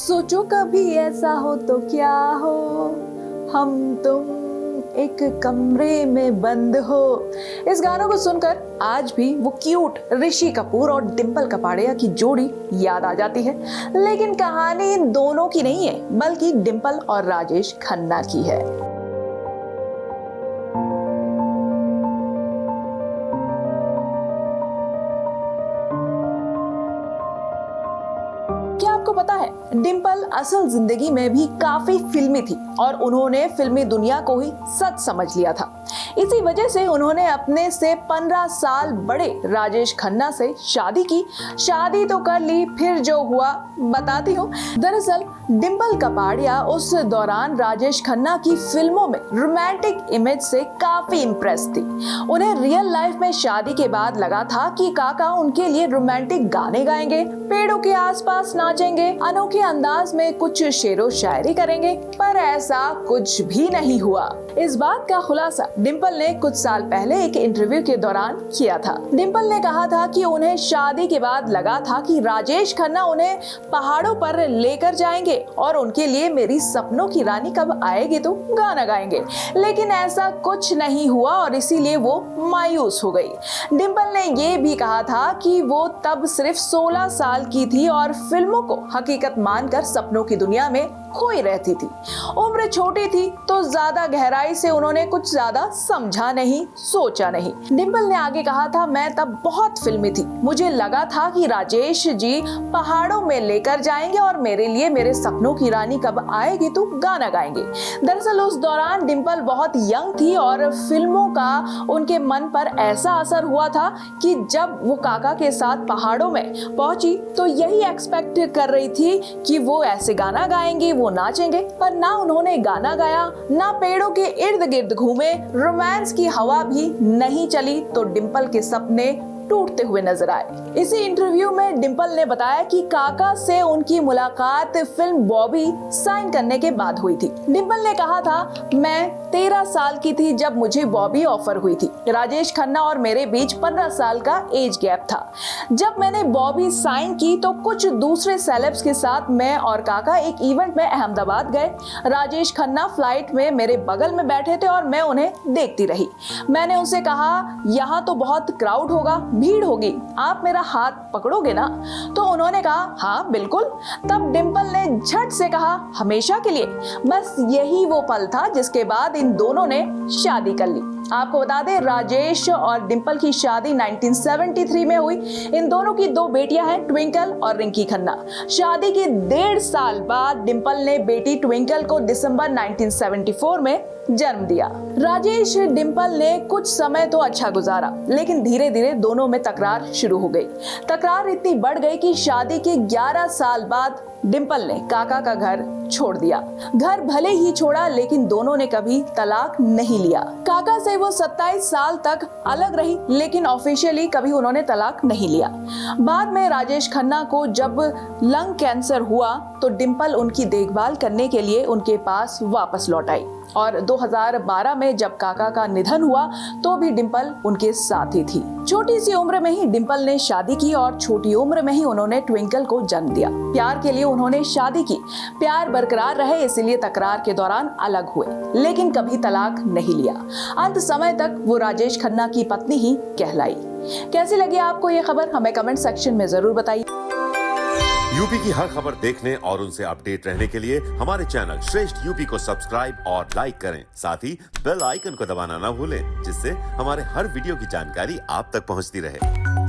सोचो कभी ऐसा हो तो क्या हो, हम तुम एक कमरे में बंद हो। इस गानों को सुनकर आज भी वो क्यूट ऋषि कपूर और डिंपल कपाड़िया की जोड़ी याद आ जाती है। लेकिन कहानी इन दोनों की नहीं है, बल्कि डिंपल और राजेश खन्ना की है। क्या आपको पता है, डिंपल असल जिंदगी में भी काफी फिल्मी थी और उन्होंने फिल्मी दुनिया को ही सच समझ लिया था। इसी वजह से उन्होंने अपने से 15 साल बड़े राजेश खन्ना से शादी की। शादी तो कर ली, फिर जो हुआ बताती हूँ। दरअसल डिंपल कपाड़िया उस दौरान राजेश खन्ना की फिल्मों में रोमांटिक इमेज से काफी इम्प्रेस थी। उन्हें रियल लाइफ में शादी के बाद लगा था कि काका उनके लिए रोमांटिक गाने गाएंगे, पेड़ों के आसपास नाचेंगे, अनोखे अंदाज में कुछ शेरो शायरी करेंगे, पर ऐसा कुछ भी नहीं हुआ। इस बात का खुलासा डिंपल ने कुछ साल पहले एक इंटरव्यू के दौरान किया था। डिंपल ने कहा था कि उन्हें शादी के बाद लगा था कि राजेश खन्ना उन्हें पहाड़ों पर लेकर जाएंगे और उनके लिए मेरी सपनों की रानी कब आएगी तो गाना गाएंगे, लेकिन ऐसा कुछ नहीं हुआ और इसीलिए वो मायूस हो गई। डिंपल ने ये भी कहा था कि वो तब सिर्फ 16 साल की थी और फिल्मों को हकीकत मानकर सपनों की दुनिया में खोई रहती थी। उम्र छोटी थी तो ज्यादा गहराई से उन्होंने कुछ ज्यादा समझा नहीं, सोचा नहीं। डिंपल ने आगे कहा था, मैं तब बहुत फिल्मी थी, मुझे लगा था कि राजेश जी पहाड़ों में लेकर जाएंगे और मेरे लिए मेरे सपनों की रानी कब आएगी तो गाना गाएंगे। दरअसल उस दौरान डिंपल बहुत यंग थी और फिल्मों का उनके मन पर ऐसा असर हुआ था कि जब वो काका के साथ पहाड़ों में पहुंची तो यही एक्सपेक्ट कर रही थी कि वो ऐसे गाना गाएंगे, वो नाचेंगे, पर ना उन्होंने गाना गाया, ना पेड़ों के इर्द गिर्द घूमे, रोमांस की हवा भी नहीं चली, तो डिंपल के सपने टूटते हुए नजर आए। इसी इंटरव्यू में डिंपल ने बताया कि काका से उनकी मुलाकात फिल्म बॉबी साइन करने के बाद हुई थी। डिंपल ने कहा था, मैं 13 साल की थी जब मुझे बॉबी ऑफर हुई थी। राजेश खन्ना और मेरे बीच 15 साल का एज गैप था। जब मैंने बॉबी साइन की तो कुछ दूसरे सेलेब्स के साथ मैं और काका एक इवेंट में अहमदाबाद गए। राजेश खन्ना फ्लाइट में मेरे बगल में बैठे थे और मैं उन्हें देखती रही। मैंने उनसे कहा, यहाँ तो बहुत क्राउड होगा, भीड़ होगी, आप मेरा हाथ पकड़ोगे ना? तो उन्होंने कहा, हाँ बिल्कुल। तब डिंपल ने झट से कहा, हमेशा के लिए? बस यही वो पल था जिसके बाद इन दोनों ने शादी कर ली। आपको बता दें, राजेश और डिंपल की शादी 1973 में हुई। इन दोनों की 2 बेटियां हैं, ट्विंकल और रिंकी खन्ना। शादी के 1.5 साल बाद डिंपल ने बेटी ट्विंकल को दिसंबर 1974 में जन्म दिया। राजेश डिंपल ने कुछ समय तो अच्छा गुजारा, लेकिन धीरे धीरे दोनों में तकरार शुरू हो गई। तकरार इतनी बढ़ गई कि शादी के 11 साल बाद डिंपल ने काका का घर छोड़ दिया। घर भले ही छोड़ा, लेकिन दोनों ने कभी तलाक नहीं लिया। काका से वो 27 साल तक अलग रही, लेकिन ऑफिशियली कभी उन्होंने तलाक नहीं लिया। बाद में राजेश खन्ना को जब लंग कैंसर हुआ तो डिंपल उनकी देखभाल करने के लिए उनके पास वापस लौट आई और 2012 में जब काका का निधन हुआ तो भी डिंपल उनके साथ ही थी। छोटी सी उम्र में ही डिंपल ने शादी की और छोटी उम्र में ही उन्होंने ट्विंकल को जन्म दिया। प्यार के लिए उन्होंने शादी की, प्यार बरकरार रहे, इसलिए तकरार के दौरान अलग हुए, लेकिन कभी तलाक नहीं लिया। अंत समय तक वो राजेश खन्ना की पत्नी ही कहलाई। कैसी लगी आपको ये खबर? हमें कमेंट सेक्शन में जरूर बताइए। यूपी की हर खबर देखने और उनसे अपडेट रहने के लिए हमारे चैनल श्रेष्ठ यूपी को सब्सक्राइब और लाइक करें। साथ ही बेल आइकन को दबाना ना भूलें, जिससे हमारे हर वीडियो की जानकारी आप तक पहुंचती रहे।